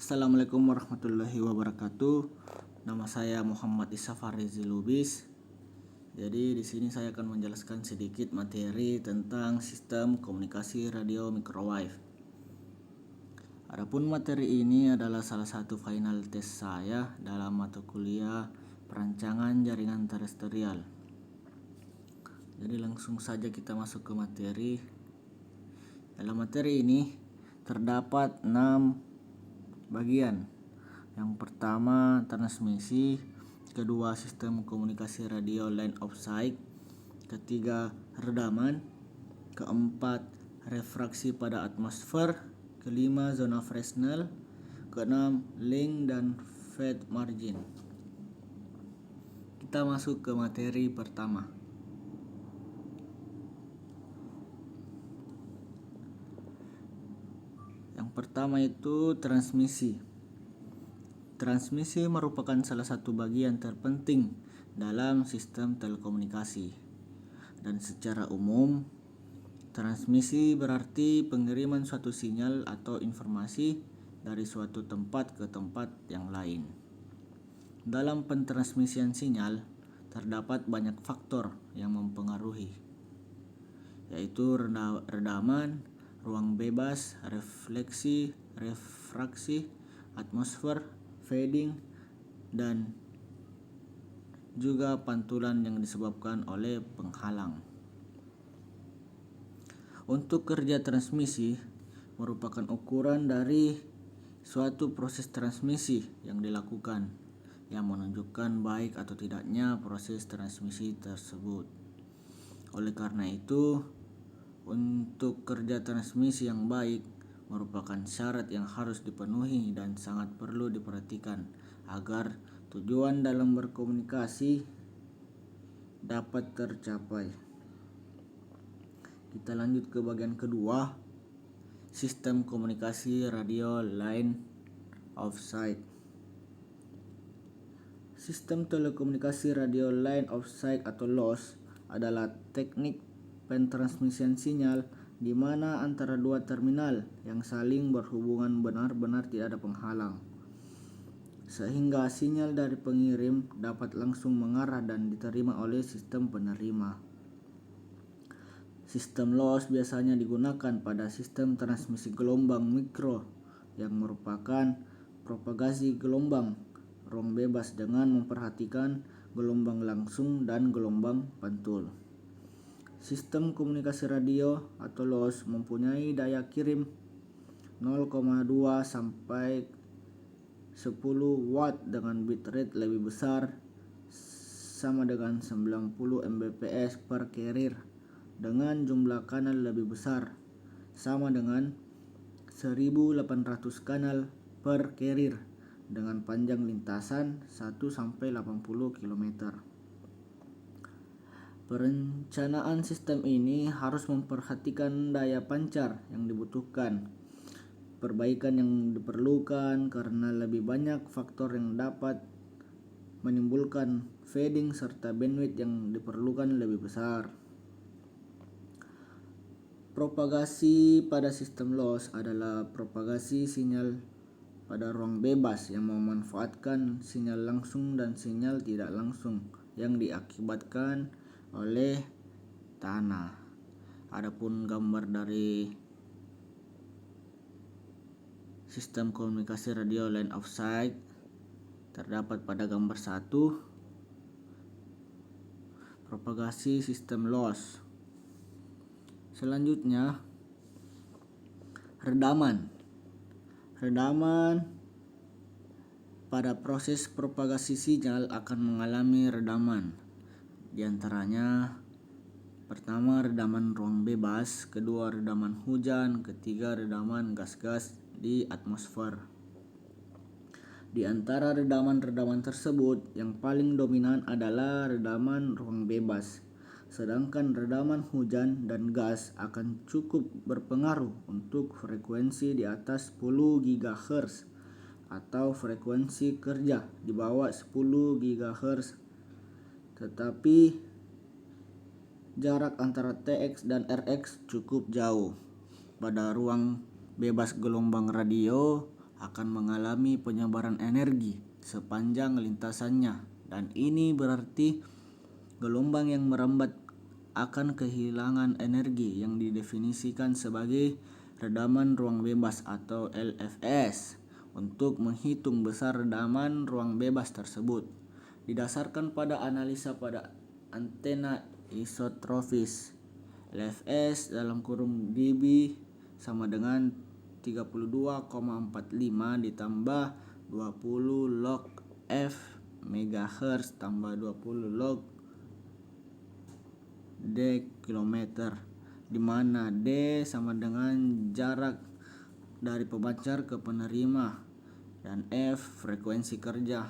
Assalamualaikum warahmatullahi wabarakatuh. Nama saya Muhammad Isa Farizi Lubis. Jadi di sini saya akan menjelaskan sedikit materi tentang sistem komunikasi radio microwave. Adapun materi ini adalah salah satu final test saya dalam mata kuliah perancangan jaringan terestrial. Jadi langsung saja kita masuk ke materi. Dalam materi ini terdapat 6 bagian. Yang pertama transmisi, kedua sistem komunikasi radio line of sight, ketiga redaman, keempat refraksi pada atmosfer, kelima zona Fresnel, keenam link dan fade margin. Kita masuk ke materi pertama. Yang pertama itu transmisi. Transmisi merupakan salah satu bagian terpenting dalam sistem telekomunikasi. Dan secara umum, transmisi berarti pengiriman suatu sinyal atau informasi dari suatu tempat ke tempat yang lain. Dalam pentransmisian sinyal, terdapat banyak faktor yang mempengaruhi, yaitu redaman, ruang bebas, refleksi, refraksi, atmosfer, fading, dan juga pantulan yang disebabkan oleh penghalang. Untuk kerja transmisi merupakan ukuran dari suatu proses transmisi yang dilakukan yang menunjukkan baik atau tidaknya proses transmisi tersebut. Oleh karena itu, untuk kerja transmisi yang baik merupakan syarat yang harus dipenuhi dan sangat perlu diperhatikan agar tujuan dalam berkomunikasi dapat tercapai. Kita lanjut ke bagian kedua, sistem komunikasi radio line of sight. Sistem telekomunikasi radio line of sight atau LOS adalah teknik pentransmisian sinyal di mana antara dua terminal yang saling berhubungan benar-benar tidak ada penghalang, sehingga sinyal dari pengirim dapat langsung mengarah dan diterima oleh sistem penerima. Sistem LOS biasanya digunakan pada sistem transmisi gelombang mikro yang merupakan propagasi gelombang ruang bebas dengan memperhatikan gelombang langsung dan gelombang pantul. Sistem komunikasi radio atau LOS mempunyai daya kirim 0,2 sampai 10 watt dengan bitrate lebih besar sama dengan 90 Mbps per carrier dengan jumlah kanal lebih besar sama dengan 1800 kanal per carrier dengan panjang lintasan 1 sampai 80 km. Perencanaan sistem ini harus memperhatikan daya pancar yang dibutuhkan, perbaikan yang diperlukan karena lebih banyak faktor yang dapat menimbulkan fading serta bandwidth yang diperlukan lebih besar. Propagasi pada sistem LOS adalah propagasi sinyal pada ruang bebas yang memanfaatkan sinyal langsung dan sinyal tidak langsung yang diakibatkan oleh tanah. Adapun gambar dari sistem komunikasi radio line of sight terdapat pada gambar 1. Propagasi sistem LOS. Selanjutnya, redaman. Redaman pada proses propagasi sinyal akan mengalami redaman. Di antaranya, pertama redaman ruang bebas, kedua redaman hujan, ketiga redaman gas-gas di atmosfer. Di antara redaman-redaman tersebut, yang paling dominan adalah redaman ruang bebas. Sedangkan redaman hujan dan gas akan cukup berpengaruh untuk frekuensi di atas 10 GHz atau frekuensi kerja di bawah 10 GHz. Tetapi jarak antara TX dan RX cukup jauh. Pada ruang bebas gelombang radio akan mengalami penyebaran energi sepanjang lintasannya, dan ini berarti gelombang yang merambat akan kehilangan energi yang didefinisikan sebagai redaman ruang bebas atau LFS. Untuk menghitung besar redaman ruang bebas tersebut didasarkan pada analisa pada antena isotrofis, LFS (dB sama dengan 32,45 ditambah 20 log F MHz tambah 20 log D kilometer, di mana D sama dengan jarak dari pemancar ke penerima dan F frekuensi kerja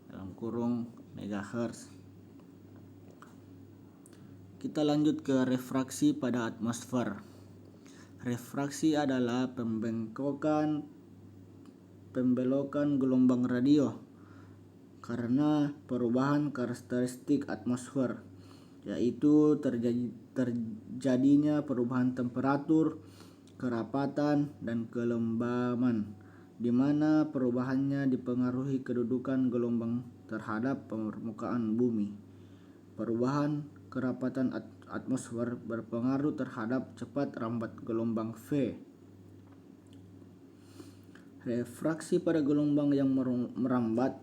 (MHz). Kita lanjut ke refraksi pada atmosfer. Refraksi adalah pembelokan gelombang radio karena perubahan karakteristik atmosfer, yaitu terjadinya perubahan temperatur, kerapatan, dan kelembaban, di mana perubahannya dipengaruhi kedudukan gelombang terhadap permukaan bumi. Perubahan kerapatan atmosfer berpengaruh terhadap cepat rambat gelombang V. Refraksi pada gelombang yang merambat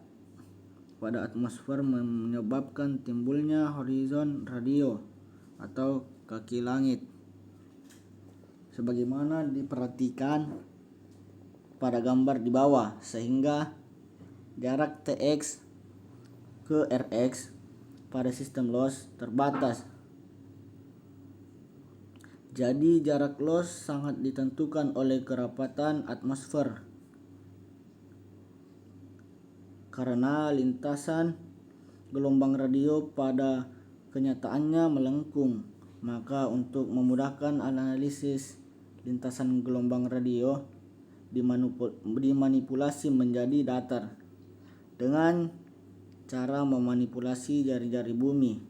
pada atmosfer menyebabkan timbulnya horizon radio atau kaki langit, sebagaimana diperhatikan pada gambar di bawah, sehingga jarak Tx ke Rx pada sistem loss terbatas. Jadi jarak loss sangat ditentukan oleh kerapatan atmosfer, karena lintasan gelombang radio pada kenyataannya melengkung. Maka untuk memudahkan analisis lintasan gelombang radio dimanipulasi menjadi datar dengan cara memanipulasi jari-jari bumi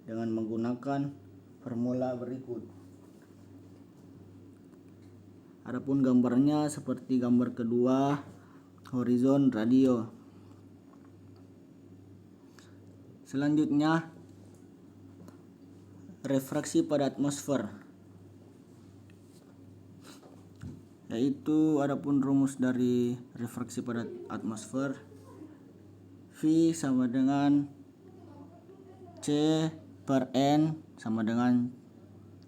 dengan menggunakan formula berikut. Adapun gambarnya seperti gambar kedua, horizon radio. Selanjutnya, refraksi pada atmosfer, yaitu adapun rumus dari refraksi pada atmosfer, V sama dengan C per N sama dengan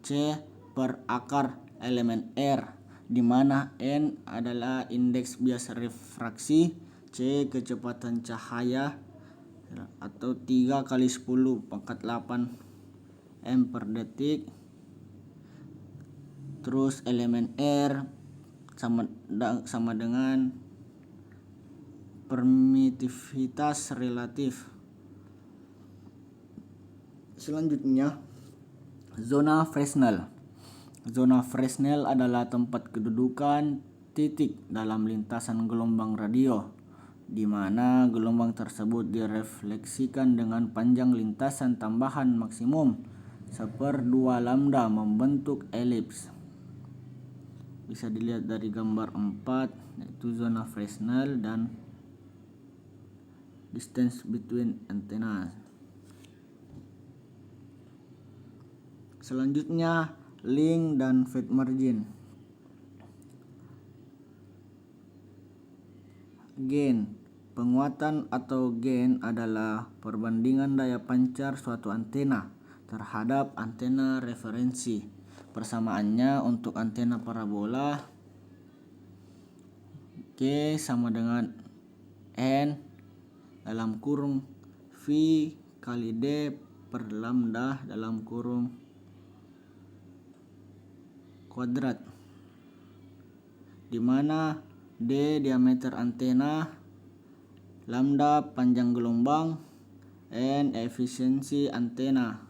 C per akar elemen R, di mana N adalah indeks bias refraksi, C kecepatan cahaya atau 3 kali 10 pangkat 8 M per detik, terus elemen R sama dengan permitivitas relatif. Selanjutnya, zona Fresnel. Zona Fresnel adalah tempat kedudukan titik dalam lintasan gelombang radio, di mana gelombang tersebut direfleksikan dengan panjang lintasan tambahan maksimum 1/2 lambda membentuk elips. Bisa dilihat dari gambar 4, yaitu zona Fresnel dan distance between antennas. Selanjutnya, link dan fade margin. Gain. Penguatan atau gain adalah perbandingan daya pancar suatu antena terhadap antena referensi. Persamaannya untuk antena parabola, G sama dengan N dalam kurung V kali D per lambda dalam kurung kuadrat, di mana D diameter antena, lambda panjang gelombang, N efisiensi antena.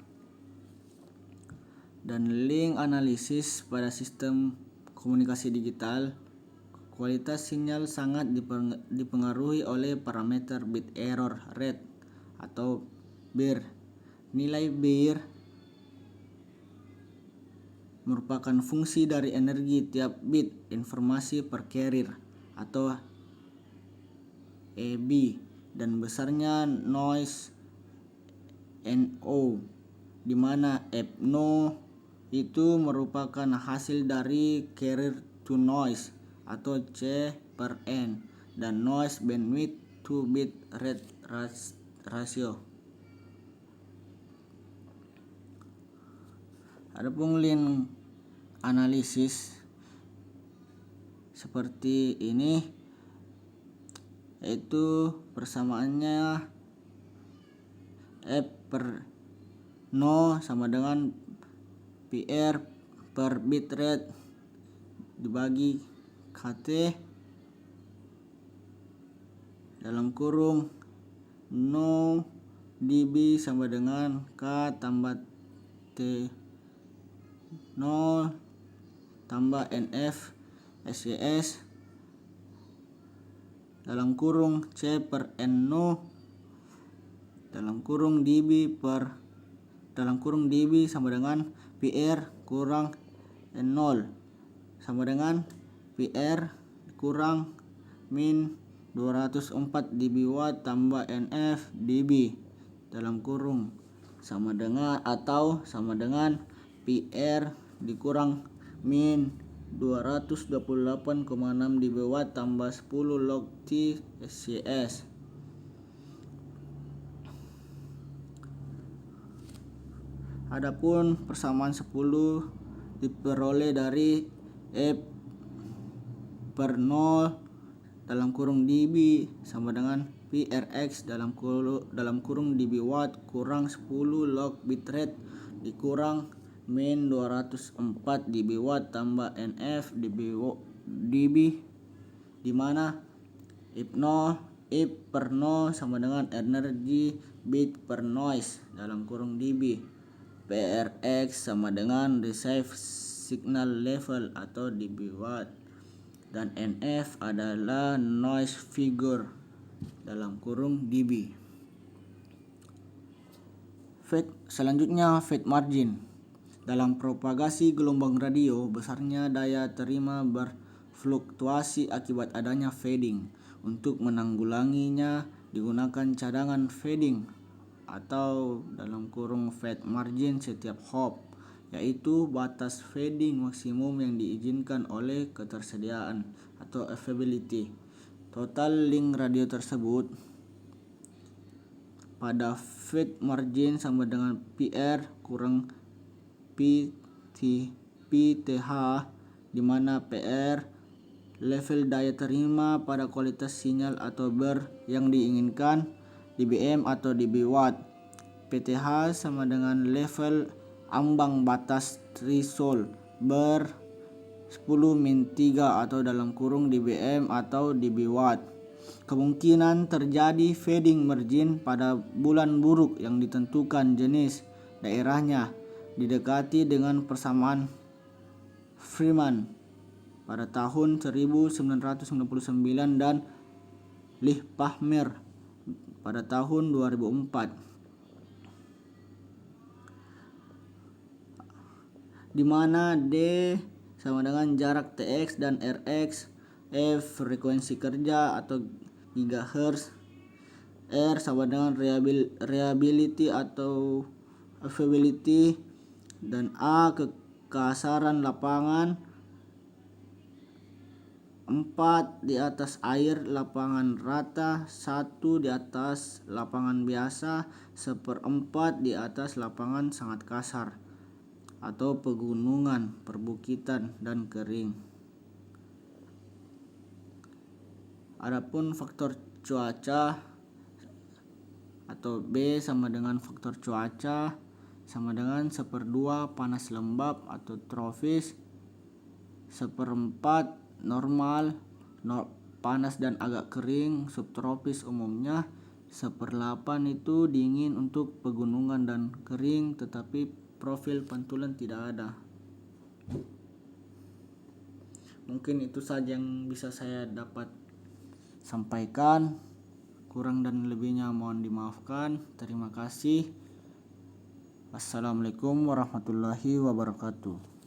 Dan link analisis pada sistem komunikasi digital, kualitas sinyal sangat dipengaruhi oleh parameter bit error rate atau BER. Nilai BER merupakan fungsi dari energi tiap bit informasi per carrier atau EB, dan besarnya noise NO, di mana NO itu merupakan hasil dari carrier to noise atau C per N dan noise bandwidth to bit rate ratio. Adapun link analisis seperti ini, yaitu persamaannya F per no sama dengan PR per bitrate dibagi KT dalam kurung no dB sama dengan K tambah T 0 tambah NF SCS dalam kurung C per N no dalam kurung dB sama dengan PR kurang N0 sama dengan PR kurang min 204 dB watt tambah NF dB dalam kurung sama dengan PR dikurang min 228,6 dB watt tambah 10 log T SCS. Adapun persamaan 10 diperoleh dari F per 0 dalam kurung dB sama dengan PRX dalam kurung dB watt kurang 10 log bitrate dikurang min 204 dB watt tambah NF dB, di mana if per 0 sama dengan energy bit per noise dalam kurung dB, PRX sama dengan receive signal level atau dB watt, dan NF adalah noise figure dalam kurung dB. Selanjutnya phase margin. Dalam propagasi gelombang radio, besarnya daya terima berfluktuasi akibat adanya fading. Untuk menanggulanginya digunakan cadangan fading atau dalam kurung phase margin setiap hop, yaitu batas fading maksimum yang diizinkan oleh ketersediaan atau availability. Total link radio tersebut pada phase margin sama dengan PR kurang PTH, di mana PR level daya terima pada kualitas sinyal atau ber yang diinginkan, dBm atau dB watt. PTH sama dengan level ambang batas threshold ber 10-3 atau dalam kurung dBm atau dB watt. Kemungkinan terjadi fading margin pada bulan buruk yang ditentukan jenis daerahnya didekati dengan persamaan Freeman pada tahun 1999 dan Lipahmer pada tahun 2004, di mana D sama dengan jarak TX dan RX, F frekuensi kerja atau gigahertz, R sama dengan reliability atau availability, dan A kekasaran lapangan. 4 di atas air lapangan rata, 1 di atas lapangan biasa, 1/4 di atas lapangan sangat kasar atau pegunungan, perbukitan, dan kering. Adapun faktor cuaca atau B sama dengan faktor cuaca sama dengan 1/2 panas lembab atau tropis, 1/4 normal panas dan agak kering subtropis umumnya, 1/8 itu dingin untuk pegunungan dan kering tetapi profil pantulan tidak ada. Mungkin itu saja yang bisa saya dapat sampaikan. Kurang dan lebihnya mohon dimaafkan. Terima kasih. Assalamualaikum warahmatullahi wabarakatuh.